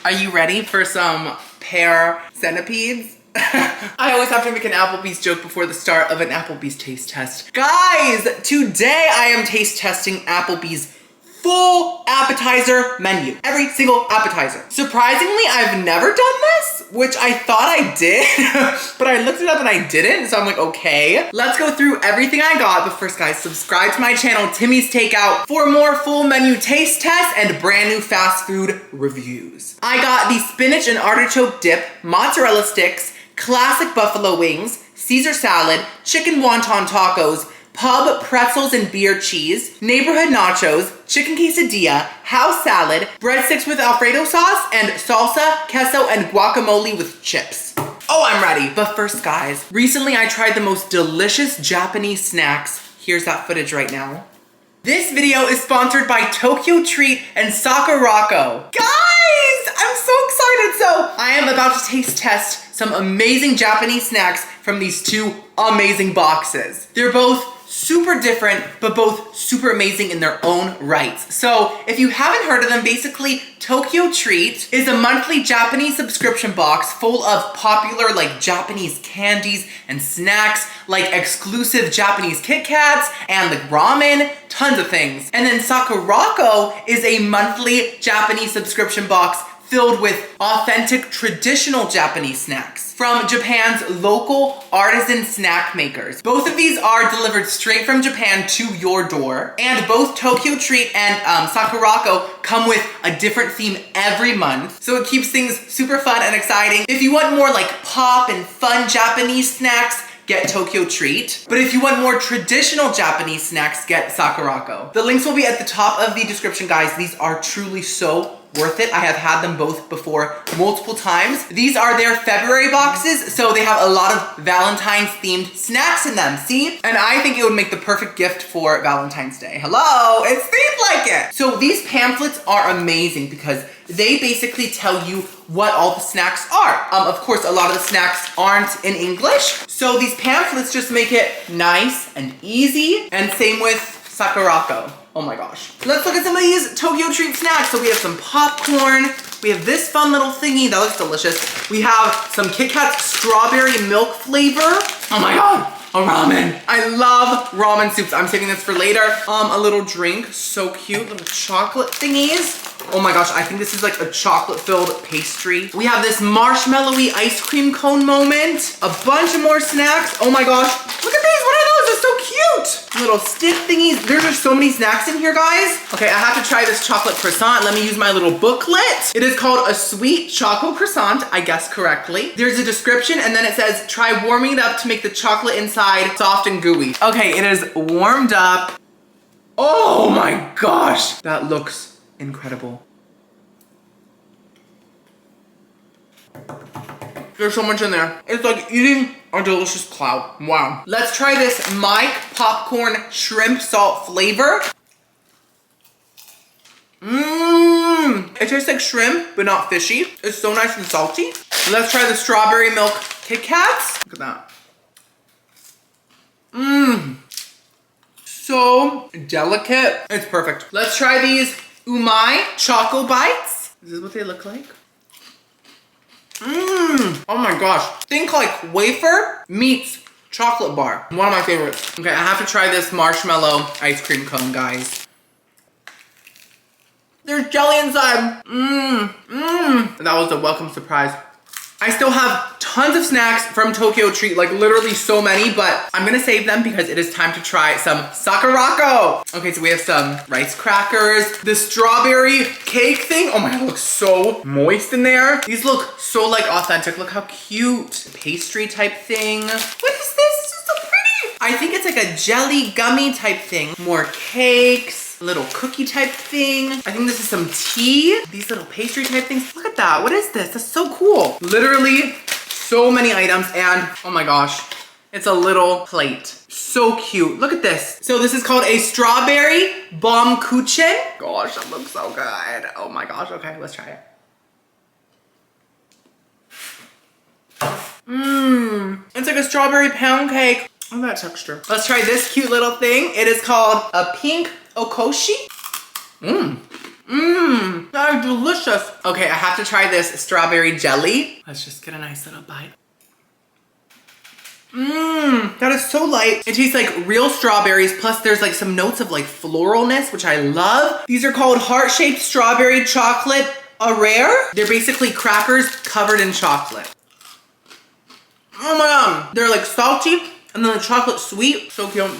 Are you ready for some pear centipedes? I always have to make an Applebee's joke before the start of an Applebee's taste test. Guys, today I am taste testing Applebee's full appetizer menu. Every single appetizer. Surprisingly, I've never done this, which I thought I did, but I looked it up and I didn't, so I'm like, okay. Let's go through everything I got, but first guys, subscribe to my channel, Timmy's Takeout, for more full menu taste tests and brand new fast food reviews. I got the Spinach and Artichoke Dip, mozzarella sticks, classic buffalo wings, Caesar salad, chicken wonton tacos, pub pretzels and beer cheese, neighborhood nachos, chicken quesadilla, house salad, breadsticks with Alfredo sauce, and salsa, queso, and guacamole with chips. Oh, I'm ready. But first, guys, recently I tried the most delicious Japanese snacks. Here's that footage right now. This video is sponsored by Tokyo Treat and Sakurako. Guys, I'm so excited. So I am about to taste test some amazing Japanese snacks from these two amazing boxes. They're both super different, but both super amazing in their own rights. So if you haven't heard of them, basically Tokyo Treat is a monthly Japanese subscription box full of popular like Japanese candies and snacks, like exclusive Japanese Kit Kats and like ramen, tons of things. And then Sakurako is a monthly Japanese subscription box filled with authentic traditional Japanese snacks from Japan's local artisan snack makers. Both of these are delivered straight from Japan to your door, and both Tokyo Treat and Sakurako come with a different theme every month, so it keeps things super fun and exciting. If you want more like pop and fun Japanese snacks, get Tokyo Treat. But if you want more traditional Japanese snacks, get Sakurako. The links will be at the top of the description, guys. These are truly so worth it. I have had them both before multiple times. These are their February boxes, so they have a lot of Valentine's themed snacks in them, see? And I think it would make the perfect gift for Valentine's Day. Hello, it seems like it. So these pamphlets are amazing because they basically tell you what all the snacks are. Of course, a lot of the snacks aren't in English, so these pamphlets just make it nice and easy, and same with Sakurako. Oh my gosh. Let's look at some of these Tokyo Treat snacks. So we have some popcorn. We have this fun little thingy. That looks delicious. We have some Kit Kat's strawberry milk flavor. Oh my God. A ramen. I love ramen soups. I'm saving this for later. A little drink. So cute. Little chocolate thingies. Oh my gosh, I think this is like a chocolate-filled pastry. We have this marshmallowy ice cream cone moment. A bunch of more snacks. Oh my gosh. Look at these. What are those? They're so cute. Little stick thingies. There's just so many snacks in here, guys. Okay, I have to try this chocolate croissant. Let me use my little booklet. It is called a sweet chocolate croissant, I guessed correctly. There's a description, and then it says, try warming it up to make the chocolate inside soft and gooey. Okay, it is warmed up. Oh my gosh. That looks incredible. There's so much in there. It's like eating a delicious cloud. Wow. Let's try this Mike popcorn shrimp salt flavor. It tastes like shrimp, but not fishy. It's so nice and salty. Let's try the strawberry milk Kit Kats. Look at that. So delicate. It's perfect. Let's try these Umai Choco Bites. Is this what they look like? Oh my gosh. Think like wafer meets chocolate bar. One of my favorites. Okay, I have to try this marshmallow ice cream cone, guys. There's jelly inside. That was a welcome surprise. I still have tons of snacks from Tokyo Treat, like literally so many, but I'm gonna save them because it is time to try some Sakurako. Okay, so we have some rice crackers, the strawberry cake thing. Oh my God, it looks so moist in there. These look so like authentic. Look how cute. Pastry type thing. What is this? This is so pretty. I think it's like a jelly gummy type thing. More cakes. Little cookie type thing. I think this is some tea. These little pastry type things. Look at that. What is this? That's so cool. Literally so many items, and oh my gosh, it's a little plate. So cute. Look at this. So this is called a strawberry Baumkuchen. Gosh, that looks so good. Oh my gosh. Okay, let's try it. It's like a strawberry pound cake. Look at that texture. Let's try this cute little thing. It is called a pink okoshi. That is delicious. Okay, I have to try this strawberry jelly. Let's just get a nice little bite. That is so light. It tastes like real strawberries, plus there's like some notes of like floralness, which I love. These are called heart-shaped strawberry chocolate rare. They're basically crackers covered in chocolate. Oh my god. They're like salty and then the chocolate sweet. So cute.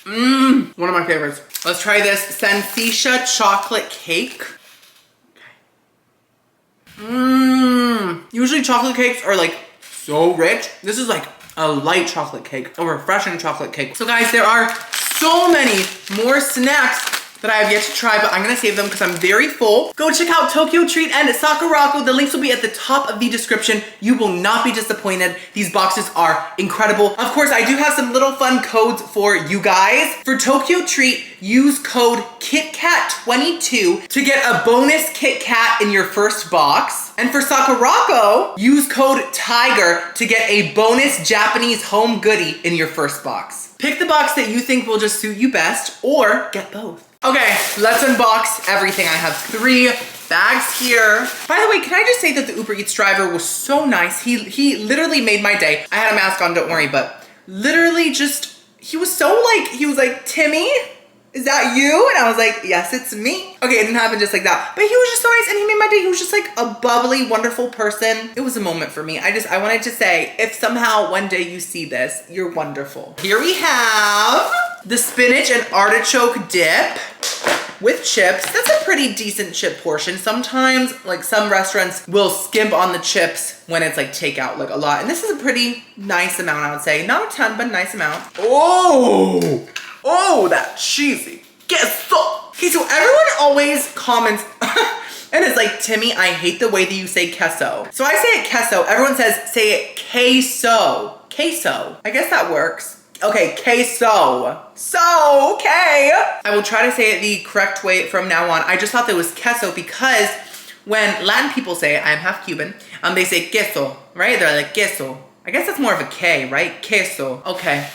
One of my favorites. Let's try this Sensitia chocolate cake. Usually chocolate cakes are like so rich. This is like a light chocolate cake, a refreshing chocolate cake. So guys, there are so many more snacks that I have yet to try, but I'm gonna save them because I'm very full. Go check out Tokyo Treat and Sakurako. The links will be at the top of the description. You will not be disappointed. These boxes are incredible. Of course, I do have some little fun codes for you guys. For Tokyo Treat, use code KitKat22 to get a bonus Kit Kat in your first box. And for Sakurako, use code TIGER to get a bonus Japanese home goodie in your first box. Pick the box that you think will just suit you best, or get both. Okay, let's unbox everything. I have 3 bags here. By the way, can I just say that the Uber Eats driver was so nice. He literally made my day. I had a mask on, don't worry, but literally just, he was like, Timmy, is that you? And I was like, yes, it's me. Okay, it didn't happen just like that, but he was just so nice and he made my day. He was just like a bubbly, wonderful person. It was a moment for me. I wanted to say, if somehow one day you see this, you're wonderful. Here we have the spinach and artichoke dip with chips. That's a pretty decent chip portion. Sometimes, like some restaurants will skimp on the chips when it's like takeout, like a lot. And this is a pretty nice amount, I would say. Not a ton, but a nice amount. Oh, that cheesy queso. Okay, so everyone always comments and it's like, Timmy, I hate the way that you say queso. So I say it queso. Everyone says, say it queso. Queso. I guess that works. Okay, queso. So, okay. I will try to say it the correct way from now on. I just thought that was queso because when Latin people say it, I am half Cuban, they say queso, right? They're like queso. I guess that's more of a K, right? Queso. Okay.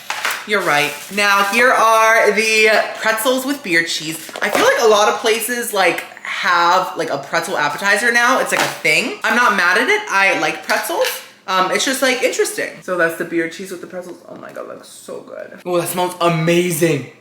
You're right. Now here are the pretzels with beer cheese. I feel like a lot of places like have like a pretzel appetizer now. It's like a thing. I'm not mad at it. I like pretzels. It's just like interesting. So that's the beer cheese with the pretzels. Oh my god, that looks so good. Oh, that smells amazing.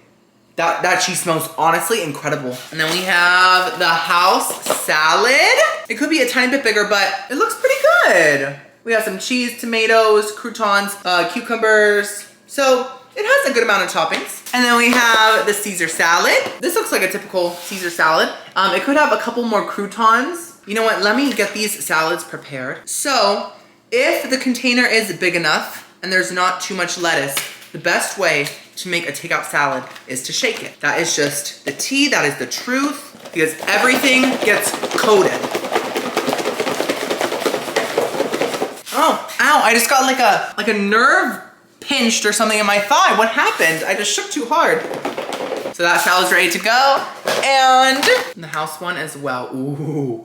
That cheese smells honestly incredible. And then we have the house salad. It could be a tiny bit bigger, but it looks pretty good. We have some cheese, tomatoes, croutons, cucumbers. So it has a good amount of toppings. And then we have the Caesar salad. This looks like a typical Caesar salad. It could have a couple more croutons. You know what? Let me get these salads prepared. So if the container is big enough and there's not too much lettuce, the best way to make a takeout salad is to shake it. That is just the tea, that is the truth, because everything gets coated. Oh, ow, I just got like a nerve pinched or something in my thigh. What happened? I just shook too hard. So that salad's ready to go. And the house one as well. Ooh.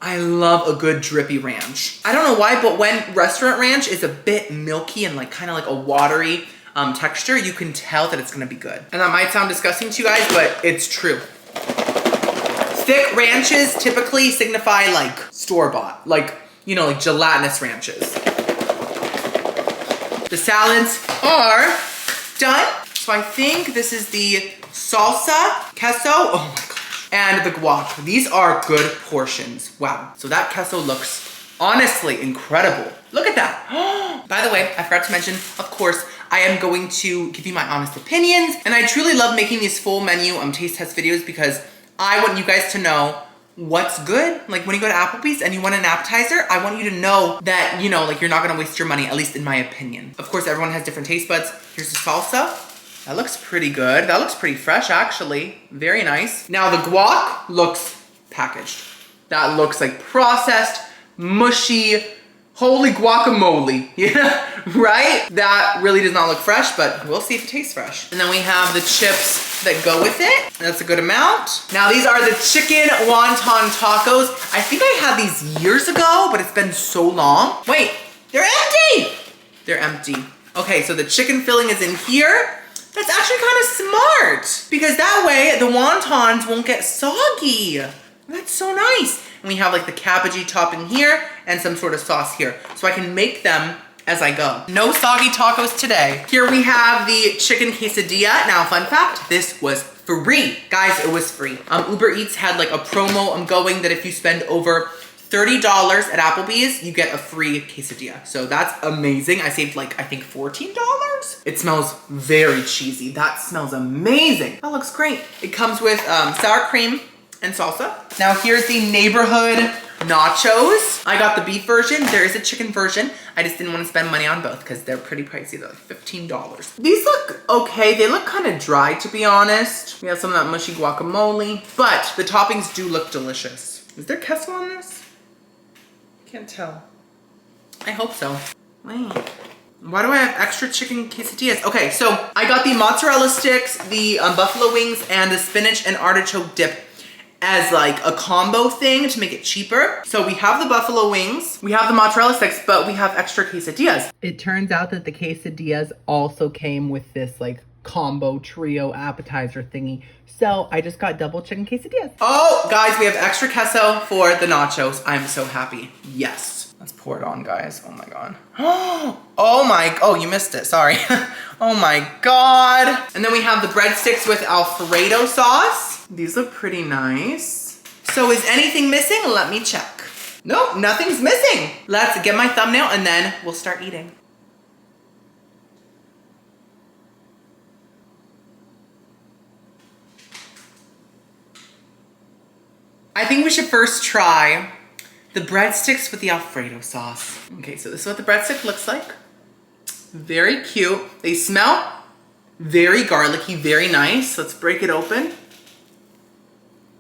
I love a good drippy ranch. I don't know why, but when restaurant ranch is a bit milky and like kind of like a watery texture, you can tell that it's gonna be good. And that might sound disgusting to you guys, but it's true. Thick ranches typically signify like store-bought, like, you know, like gelatinous ranches. The salads are done. So I think this is the salsa, queso, oh my gosh, and the guac. These are good portions. Wow. So that queso looks honestly incredible. Look at that. By the way, I forgot to mention, of course, I am going to give you my honest opinions. And I truly love making these full menu taste test videos because I want you guys to know what's good. Like when you go to Applebee's and you want an appetizer, I want you to know that, you know, like you're not gonna waste your money, at least in my opinion. Of course, everyone has different taste buds. Here's the salsa. That looks pretty good. That looks pretty fresh, actually. Very nice. Now the guac looks packaged. That looks like processed, mushy, holy guacamole. Yeah, right? That really does not look fresh, but we'll see if it tastes fresh. And then we have the chips that go with it. That's a good amount. Now these are the chicken wonton tacos. I think I had these years ago, but it's been so long. Wait, they're empty. They're empty. Okay, so the chicken filling is in here. That's actually kind of smart because that way the wontons won't get soggy. That's so nice. And we have like the cabbagey topping here and some sort of sauce here. So I can make them as I go. No soggy tacos today. Here we have the chicken quesadilla. Now, fun fact, this was free. Guys, it was free. Uber Eats had like a promo going that if you spend over $30 at Applebee's, you get a free quesadilla. So that's amazing. I saved like, I think $14. It smells very cheesy. That smells amazing. That looks great. It comes with sour cream and salsa. Now here's the neighborhood nachos. I got the beef version. There is a chicken version. I just didn't want to spend money on both because they're pretty pricey. They're like $15. These look okay. They look kind of dry, to be honest. We have some of that mushy guacamole, but the toppings do look delicious. Is there queso on this? Can't tell. I hope so. Wait. Why do I have extra chicken quesadillas? Okay, so I got the mozzarella sticks, the buffalo wings, and the spinach and artichoke dip as like a combo thing to make it cheaper. So we have the buffalo wings, we have the mozzarella sticks, but we have extra quesadillas. It turns out that the quesadillas also came with this like combo trio appetizer thingy. So I just got double chicken quesadillas. Oh, guys, we have extra queso for the nachos. I'm so happy. Yes. Let's pour it on, guys. Oh my God. Oh, you missed it, sorry. Oh my God. And then we have the breadsticks with Alfredo sauce. These look pretty nice. So is anything missing? Let me check. Nope, nothing's missing. Let's get my thumbnail and then we'll start eating. I think we should first try the breadsticks with the Alfredo sauce. Okay, so this is what the breadstick looks like. Very cute. They smell very garlicky, very nice. Let's break it open.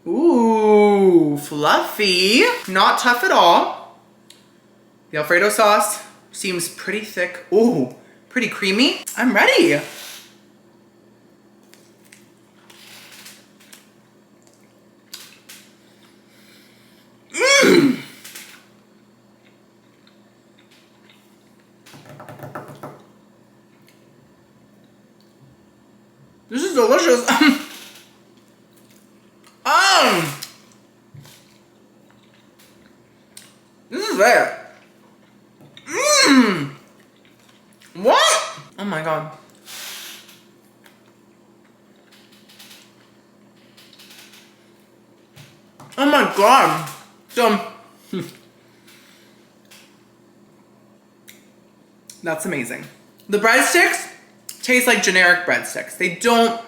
Ooh, fluffy. Not tough at all. The Alfredo sauce seems pretty thick. Ooh, pretty creamy. I'm ready. This is delicious. This is it. What? Oh my God. Oh my God. So, that's amazing. The breadsticks taste like generic breadsticks. They don't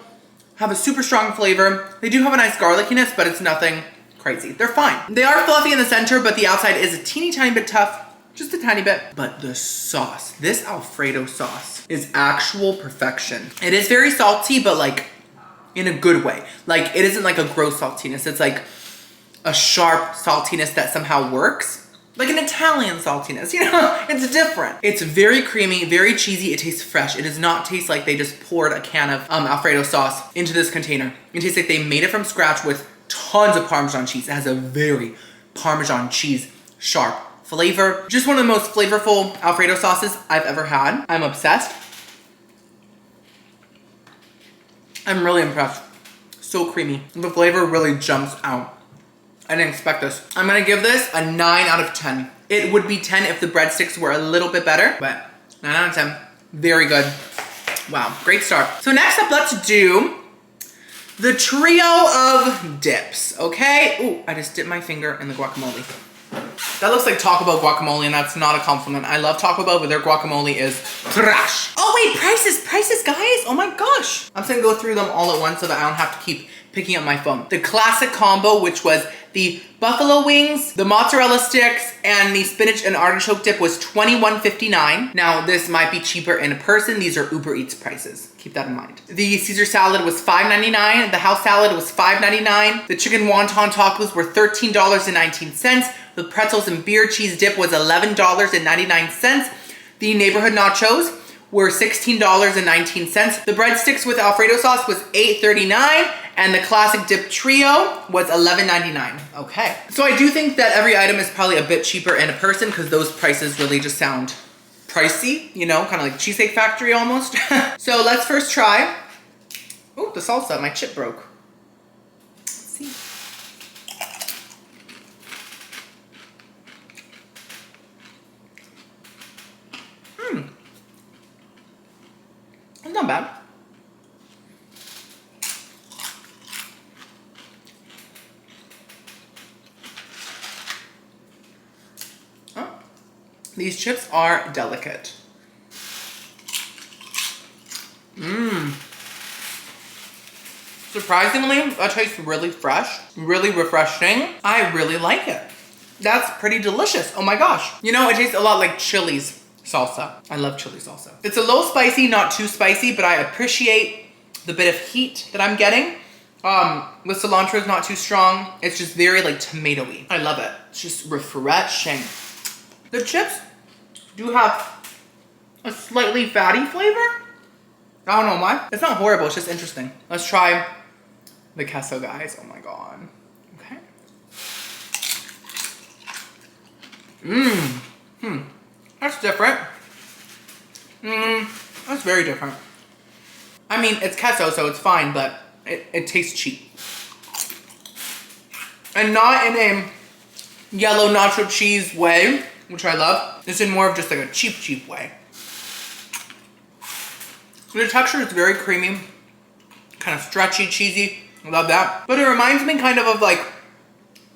have a super strong flavor. They do have a nice garlickiness, but it's nothing crazy. They're fine. They are fluffy in the center, but the outside is a teeny tiny bit tough, just a tiny bit. But the sauce, this Alfredo sauce is actual perfection. It is very salty, but like in a good way. Like it isn't like a gross saltiness. It's like a sharp saltiness that somehow works. Like an Italian saltiness, you know? It's different. It's very creamy, very cheesy. It tastes fresh. It does not taste like they just poured a can of Alfredo sauce into this container. It tastes like they made it from scratch with tons of Parmesan cheese. It has a very Parmesan cheese sharp flavor. Just one of the most flavorful Alfredo sauces I've ever had. I'm obsessed. I'm really impressed. So creamy. The flavor really jumps out. I didn't expect this. I'm gonna give this a 9 out of 10. It would be 10 if the breadsticks were a little bit better, but 9 out of 10, very good. Wow, great start. So next up, let's do the trio of dips, okay? Ooh, I just dipped my finger in the guacamole. That looks like Taco Bell guacamole, and that's not a compliment. I love Taco Bell, but their guacamole is trash. Oh wait, prices, guys. Oh my gosh. I'm just gonna go through them all at once so that I don't have to keep picking up my phone. The classic combo, which was the buffalo wings, the mozzarella sticks, and the spinach and artichoke dip was $21.59. Now, this might be cheaper in person. These are Uber Eats prices. Keep that in mind. The Caesar salad was $5.99. The house salad was $5.99. The chicken wonton tacos were $13.19. The pretzels and beer cheese dip was $11.99. The neighborhood nachos were $16.19. The breadsticks with Alfredo sauce was $8.39. And the classic dip trio was $11.99. Okay. So I do think that every item is probably a bit cheaper in person because those prices really just sound pricey, you know, kind of like Cheesecake Factory almost. So let's first try Oh, the salsa, my chip broke. Let's see. It's not bad. Oh, these chips are delicate. Surprisingly, that tastes really fresh, really refreshing. I really like it. That's pretty delicious. Oh my gosh. You know, it tastes a lot like Chili's salsa. I love chili salsa. It's a little spicy, not too spicy, but I appreciate the bit of heat that I'm getting. The cilantro is not too strong. It's just very like tomatoey. I love it. It's just refreshing. The chips do have a slightly fatty flavor. I don't know why. It's not horrible, it's just interesting. Let's try the queso, guys. Oh my god. Okay. That's different. That's very different. I mean, it's queso, so it's fine, but it tastes cheap. And not in a yellow nacho cheese way, which I love. It's in more of just like a cheap way. The texture is very creamy, kind of stretchy, cheesy. I love that. But it reminds me kind of like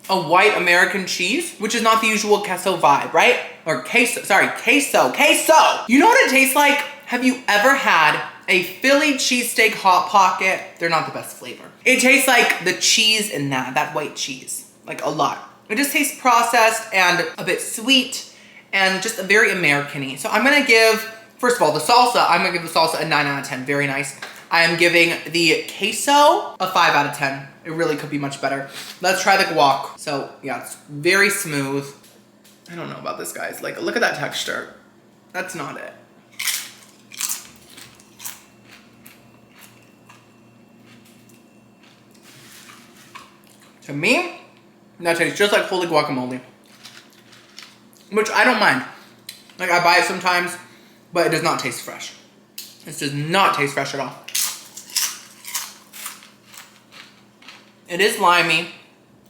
a white American cheese, which is not the usual queso vibe, right? Or queso, sorry, queso. You know what it tastes like? Have you ever had a Philly cheesesteak Hot Pocket? They're not the best flavor. It tastes like the cheese in that white cheese, like a lot. It just tastes processed and a bit sweet and just very American-y. So I'm gonna give, first of all, the salsa, I'm gonna give the salsa a 9 out of 10, very nice. I am giving the queso a 5 out of 10. It really could be much better. Let's try the guac. So yeah, it's very smooth. I don't know about this, guys. Like, look at that texture. That's not it. To me, that tastes just like holy guacamole. Which I don't mind. Like, I buy it sometimes, but it does not taste fresh. This does not taste fresh at all. It is limey.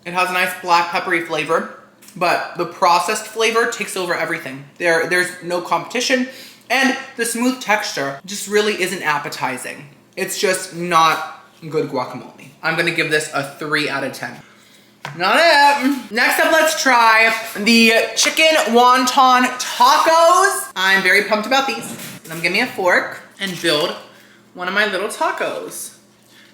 It has a nice black peppery flavor, but the processed flavor takes over everything. There's no competition, and the smooth texture just really isn't appetizing. It's just not good guacamole. I'm gonna give this a 3 out of 10. Not it. Next up, let's try the chicken wonton tacos. I'm very pumped about these. Let me give me a fork and build one of my little tacos.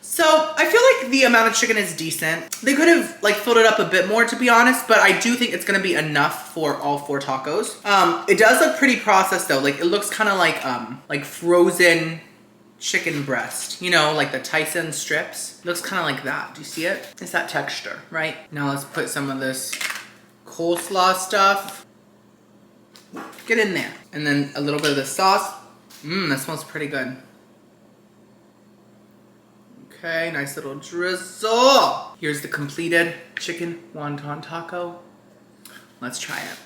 So I feel like the amount of chicken is decent. They could have like filled it up a bit more, to be honest, but I do think it's gonna be enough for all 4 tacos. It does look pretty processed though. Like, it looks kind of like frozen chicken breast, you know, like the Tyson strips. It looks kind of like that. Do you see it? It's that texture, right? Now let's put some of this coleslaw stuff. Get in there. And then a little bit of the sauce. That smells pretty good. Okay, nice little drizzle. Here's the completed chicken wonton taco. Let's try it.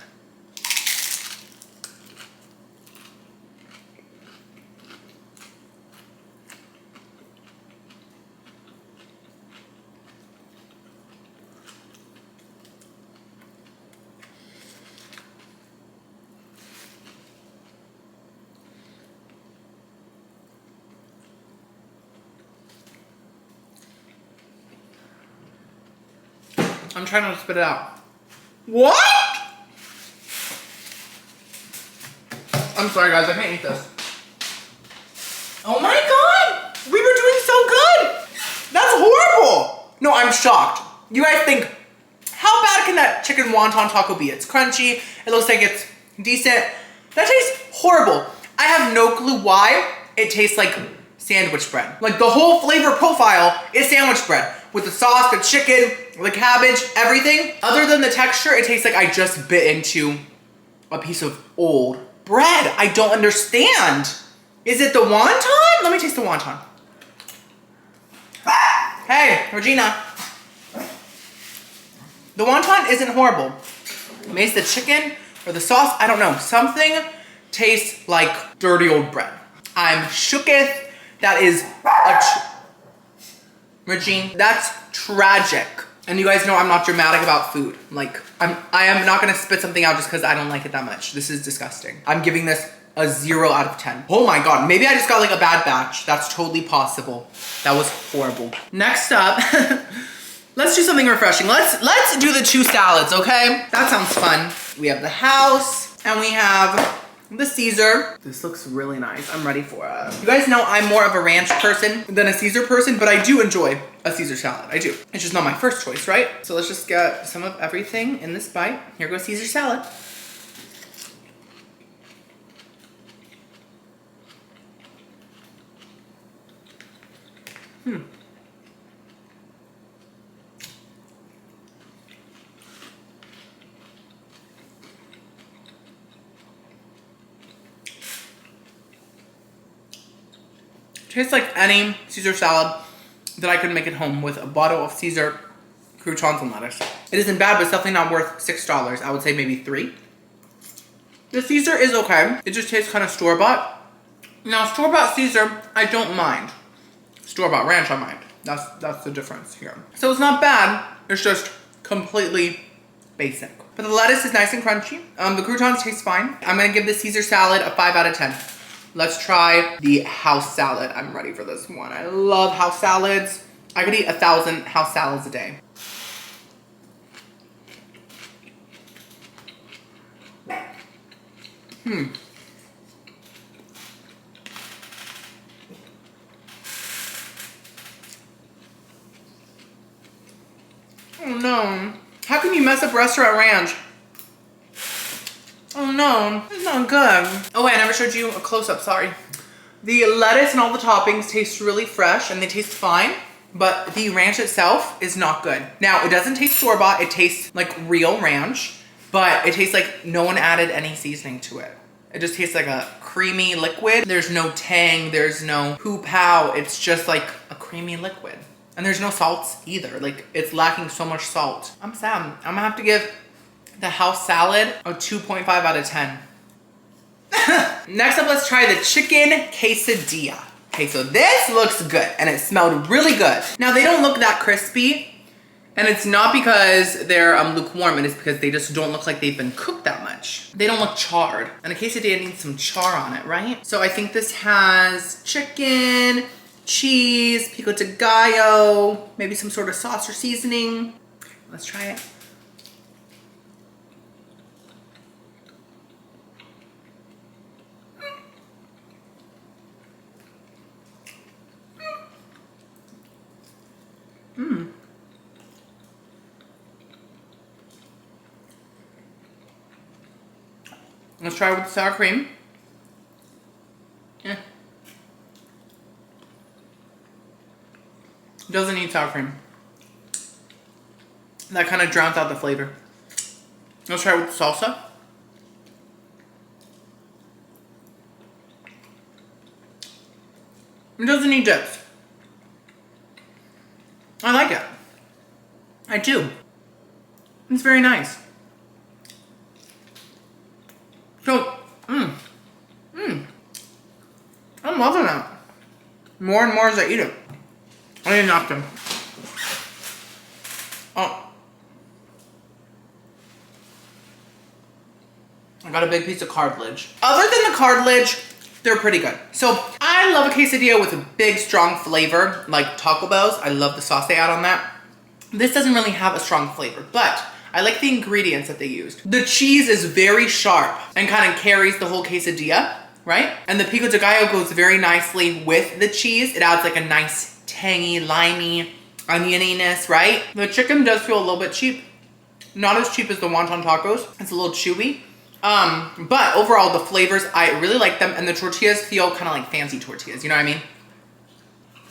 I'm trying not to spit it out. What? I'm sorry, guys, I can't eat this. Oh my god! We were doing so good! That's horrible! No, I'm shocked. You guys think, how bad can that chicken wonton taco be? It's crunchy, it looks like it's decent. That tastes horrible. I have no clue why it tastes like sandwich bread. Like, the whole flavor profile is sandwich bread. With the sauce, the chicken, the cabbage, everything. Other than the texture, it tastes like I just bit into a piece of old bread. I don't understand. Is it the wonton? Let me taste the wonton. Hey, Regina. The wonton isn't horrible. Maybe it's the chicken or the sauce, I don't know. Something tastes like dirty old bread. I'm shooketh. That is Richie, that's tragic. And you guys know I'm not dramatic about food. Like, I am not gonna spit something out just because I don't like it that much. This is disgusting. I'm giving this a 0 out of 10. Oh my God, maybe I just got like a bad batch. That's totally possible. That was horrible. Next up, let's do something refreshing. Let's do the 2 salads, okay? That sounds fun. We have the house and we have the Caesar. This looks really nice. I'm ready for it. You guys know I'm more of a ranch person than a Caesar person, but I do enjoy a Caesar salad. I do. It's just not my first choice, right? So let's just get some of everything in this bite. Here goes Caesar salad. Tastes like any Caesar salad that I could make at home with a bottle of Caesar croutons and lettuce. It isn't bad, but it's definitely not worth $6. I would say maybe 3. The Caesar is okay. It just tastes kind of store-bought. Now, store-bought Caesar, I don't mind. Store-bought ranch, I mind. That's the difference here. So it's not bad. It's just completely basic. But the lettuce is nice and crunchy. The croutons taste fine. I'm gonna give the Caesar salad a 5 out of 10. Let's try the house salad. I'm ready for this one. I love house salads. I could eat 1,000 house salads a day. Oh no. How can you mess up restaurant ranch? Oh no, it's not good. Oh wait, I never showed you a close-up, sorry. The lettuce and all the toppings taste really fresh and they taste fine, but the ranch itself is not good. Now, it doesn't taste store-bought, it tastes like real ranch, but it tastes like no one added any seasoning to it. It just tastes like a creamy liquid. There's no tang, there's no hoo-pow, it's just like a creamy liquid. And there's no salts either, like it's lacking so much salt. I'm sad, I'm gonna have to give the house salad a 2.5 out of 10. Next up, let's try the chicken quesadilla. Okay, so this looks good and it smelled really good. Now they don't look that crispy and it's not because they're lukewarm, it is because they just don't look like they've been cooked that much. They don't look charred and a quesadilla needs some char on it, right? So I think this has chicken, cheese, pico de gallo, maybe some sort of sauce or seasoning. Let's try it. Let's try it with the sour cream. Yeah. Doesn't need sour cream. That kind of drowns out the flavor. Let's try it with the salsa. It doesn't need dips. I like it. I do. It's very nice. So, I'm loving it. More and more as I eat it. I need a napkin. Oh. I got a big piece of cartilage. Other than the cartilage, they're pretty good. So, I love a quesadilla with a big, strong flavor, like Taco Bell's. I love the sauce they add on that. This doesn't really have a strong flavor, but I like the ingredients that they used. The cheese is very sharp and kind of carries the whole quesadilla, right? And the pico de gallo goes very nicely with the cheese. It adds like a nice tangy, limey, onioniness, right? The chicken does feel a little bit cheap. Not as cheap as the wonton tacos. It's a little chewy. But overall, the flavors, I really like them. And the tortillas feel kind of like fancy tortillas, you know what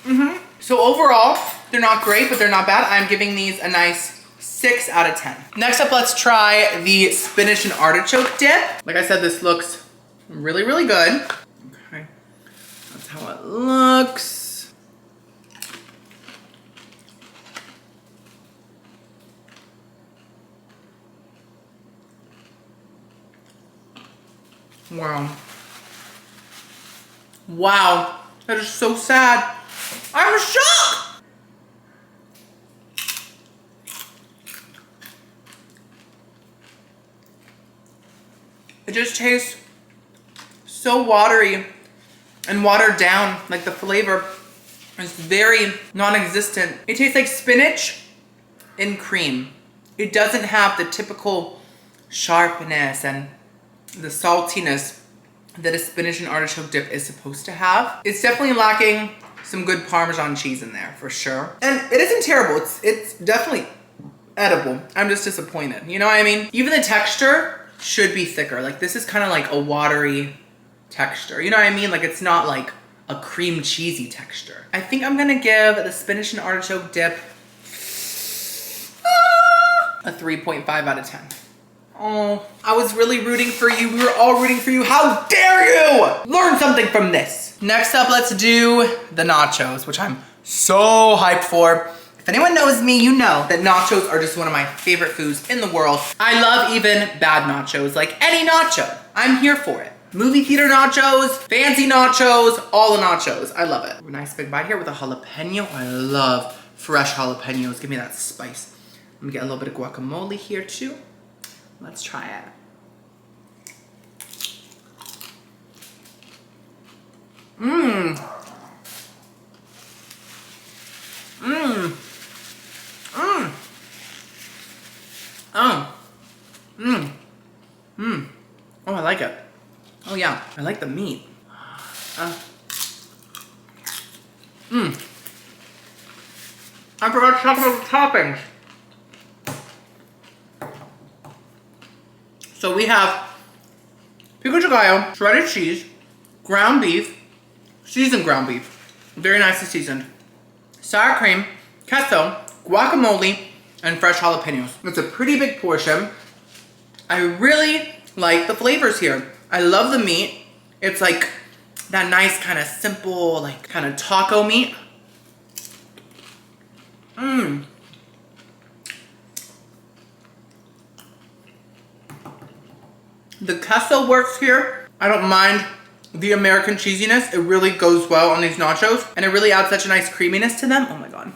I mean? So overall, they're not great, but they're not bad. I'm giving these a nice 6 out of 10. Next up, let's try the spinach and artichoke dip. Like I said, this looks really, really good. Okay, that's how it looks. Wow. Wow, that is so sad. I'm shocked. It just tastes so watery and watered down. Like the flavor is very non-existent. It tastes like spinach in cream. It doesn't have the typical sharpness and the saltiness that a spinach and artichoke dip is supposed to have. It's definitely lacking some good Parmesan cheese in there for sure. And it isn't terrible. It's definitely edible. I'm just disappointed. You know what I mean? Even the texture should be thicker. Like this is kind of like a watery texture. You know what I mean? Like it's not like a cream cheesy texture. I think I'm gonna give the spinach and artichoke dip a 3.5 out of 10. Oh, I was really rooting for you. We were all rooting for you. How dare you! Learn something from this. Next up, let's do the nachos, which I'm so hyped for. If anyone knows me, you know that nachos are just one of my favorite foods in the world. I love even bad nachos, like any nacho. I'm here for it. Movie theater nachos, fancy nachos, all the nachos. I love it. A nice big bite here with a jalapeno. I love fresh jalapenos. Give me that spice. Let me get a little bit of guacamole here too. Let's try it. Mmm. Mmm. Mmm. Oh. Mmm. Mmm. Oh, I like it. Oh yeah, I like the meat. Mmm. I forgot to talk about the toppings. So we have pico de gallo, shredded cheese, ground beef, seasoned ground beef, very nicely seasoned, sour cream, queso, guacamole, and fresh jalapenos. It's a pretty big portion. I really like the flavors here. I love the meat. It's like that nice kind of simple, like kind of taco meat. Mmm. The queso works here. I don't mind the American cheesiness. It really goes well on these nachos, and it really adds such a nice creaminess to them. Oh my god.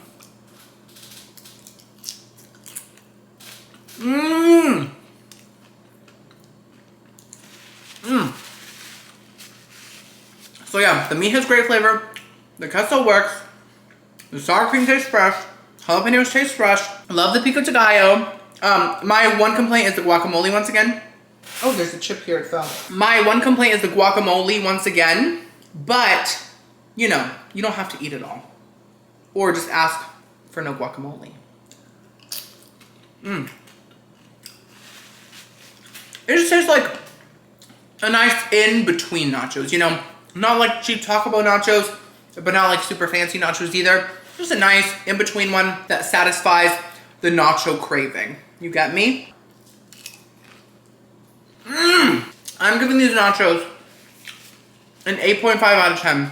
Mmm. Mmm. So yeah, the meat has great flavor. The queso works. The sour cream tastes fresh. Jalapenos taste fresh. I love the pico de gallo. My one complaint is the guacamole once again. Oh, there's a chip here, it fell. My one complaint is the guacamole once again, but, you know, you don't have to eat it all. Or just ask for no guacamole. Mmm. It just tastes like a nice in-between nachos, you know? Not like cheap Taco Bell nachos, but not like super fancy nachos either. Just a nice in-between one that satisfies the nacho craving. You get me? Mmm! I'm giving these nachos an 8.5 out of 10.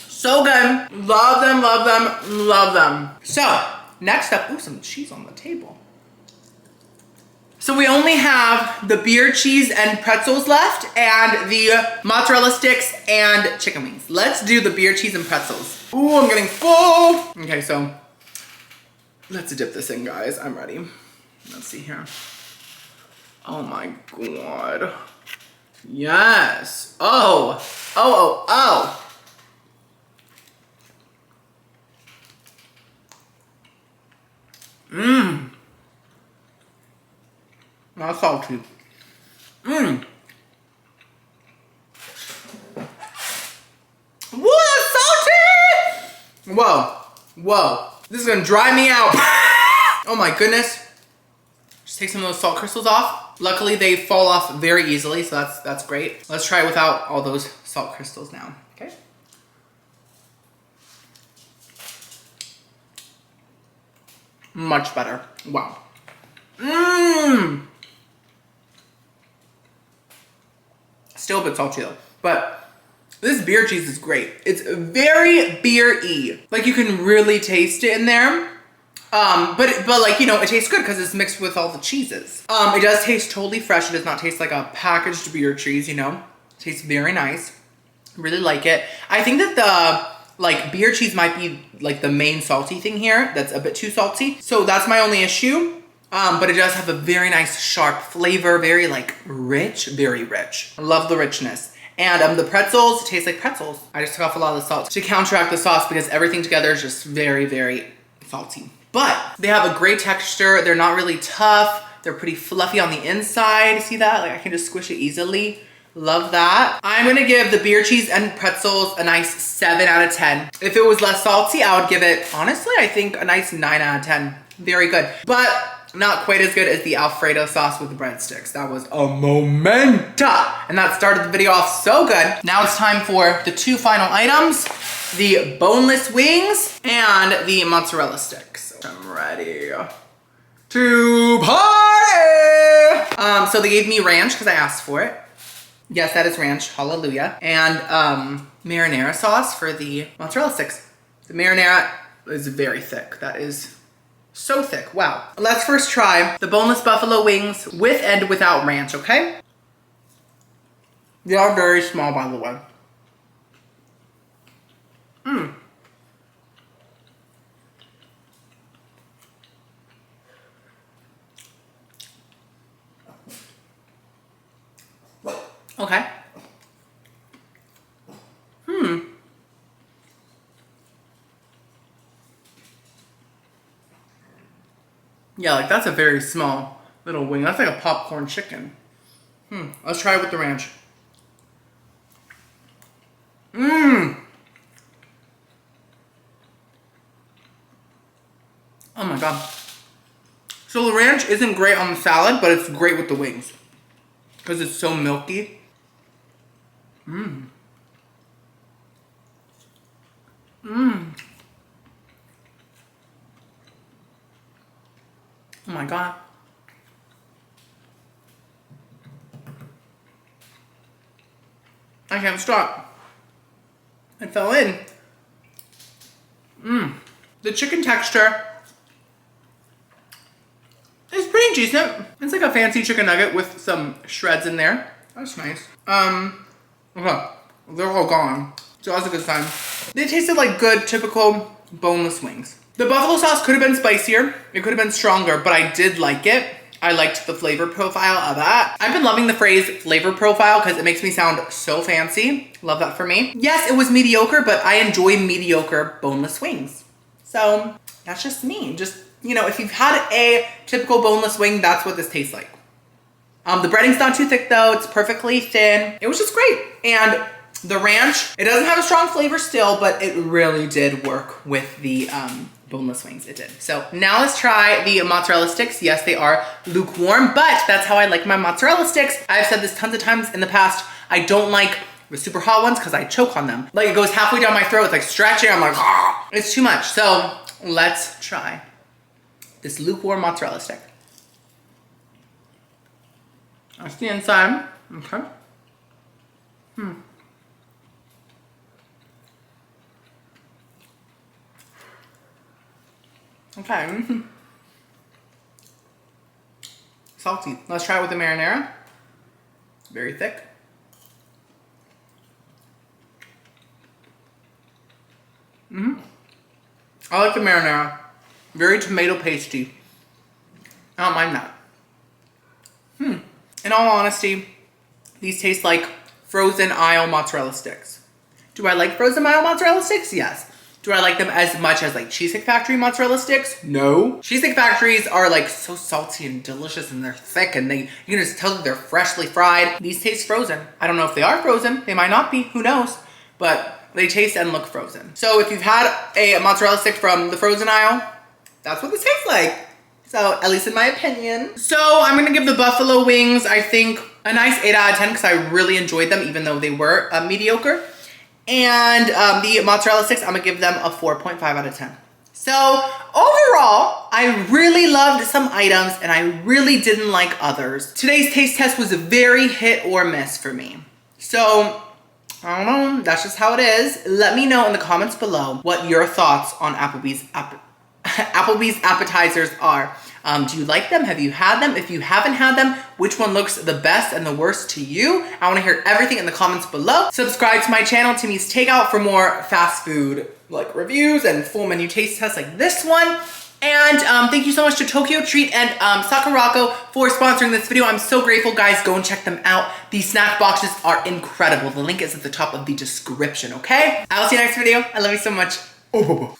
So good. Love them, love them, love them. So, next up, ooh, some cheese on the table. So we only have the beer cheese and pretzels left, and the mozzarella sticks and chicken wings. Let's do the beer cheese and pretzels. Ooh, I'm getting full. Okay, so let's dip this in, guys. I'm ready. Let's see here. Oh my god. Yes. Oh. Oh, oh, oh. Mmm. Not salty. Mmm. Whoa, salty! Whoa. Whoa. This is gonna dry me out. Oh my goodness. Just take some of those salt crystals off. Luckily, they fall off very easily, so that's great. Let's try it without all those salt crystals now, okay? Much better. Wow. Mmm. Still a bit salty though, but this beer cheese is great. It's very beer-y. Like you can really taste it in there. But like, you know, it tastes good because it's mixed with all the cheeses. It does taste totally fresh. It does not taste like a packaged beer cheese, you know. It tastes very nice. Really like it. I think that the, like, beer cheese might be, like, the main salty thing here. That's a bit too salty. So that's my only issue. But it does have a very nice sharp flavor, very like rich, very rich. I love the richness. And the pretzels taste like pretzels. I just took off a lot of the salt to counteract the sauce because everything together is just very, very salty. But they have a great texture. They're not really tough. They're pretty fluffy on the inside. See that? Like I can just squish it easily. Love that. I'm gonna give the beer cheese and pretzels a nice 7 out of 10. If it was less salty, I would give it, honestly, I think a nice 9 out of 10. Very good. But not quite as good as the Alfredo sauce with the breadsticks. That was a momenta. And that started the video off so good. Now it's time for the 2 final items, the boneless wings and the mozzarella sticks. I'm ready to party. So they gave me ranch because I asked for it. Yes, that is ranch, hallelujah. And marinara sauce for the mozzarella sticks. The marinara is very thick. That is so thick, wow. Let's first try the boneless buffalo wings with and without ranch, okay? They are very small, by the way. Okay. Yeah, like that's a very small little wing. That's like a popcorn chicken. Let's try it with the ranch. Oh my God. So the ranch isn't great on the salad, but it's great with the wings because it's so milky. Oh my God. I can't stop. It fell in. The chicken texture is pretty decent. It's like a fancy chicken nugget with some shreds in there. That's nice. Okay, they're all gone. So that's a good sign. They tasted like good, typical boneless wings. The buffalo sauce could have been spicier. It could have been stronger, but I did like it. I liked the flavor profile of that. I've been loving the phrase flavor profile because it makes me sound so fancy. Love that for me. Yes, it was mediocre, but I enjoy mediocre boneless wings. So that's just me. Just, you know, if you've had a typical boneless wing, that's what this tastes like. The breading's not too thick though. It's perfectly thin. It was just great. And the ranch, it doesn't have a strong flavor still, but it really did work with the boneless wings. It did. So now let's try the mozzarella sticks. Yes, they are lukewarm, but that's how I like my mozzarella sticks. I've said this tons of times in the past. I don't like the super hot ones because I choke on them. Like it goes halfway down my throat. It's like stretching. I'm like, ah, it's too much. So let's try this lukewarm mozzarella stick. That's the inside. Okay. Okay. Salty. Let's try it with the marinara. Very thick. I like the marinara. Very tomato pasty. I don't mind that. In all honesty, these taste like frozen aisle mozzarella sticks. Do I like frozen aisle mozzarella sticks? Yes. Do I like them as much as like Cheesecake Factory mozzarella sticks? No. Cheesecake Factories are like so salty and delicious and they're thick and you can just tell that they're freshly fried. These taste frozen. I don't know if they are frozen. They might not be, who knows? But they taste and look frozen. So if you've had a mozzarella stick from the frozen aisle, that's what this tastes like. So at least in my opinion. So I'm gonna give the buffalo wings, I think, a nice 8 out of 10 because I really enjoyed them even though they were mediocre. And the mozzarella sticks, I'm gonna give them a 4.5 out of 10. So overall, I really loved some items and I really didn't like others. Today's taste test was a very hit or miss for me. So, I don't know, that's just how it is. Let me know in the comments below what your thoughts on Applebee's appetizers are. Do you like them? Have you had them? If you haven't had them, which one looks the best and the worst to you? I want to hear everything in the comments below. Subscribe to my channel, Timmy's Takeout, for more fast food like reviews and full menu taste tests like this one. And thank you so much to Tokyo Treat and Sakurako for sponsoring this video. I'm so grateful, guys. Go and check them out. These snack boxes are incredible. The link is at the top of the description, okay? I will see you next video. I love you so much. Oh.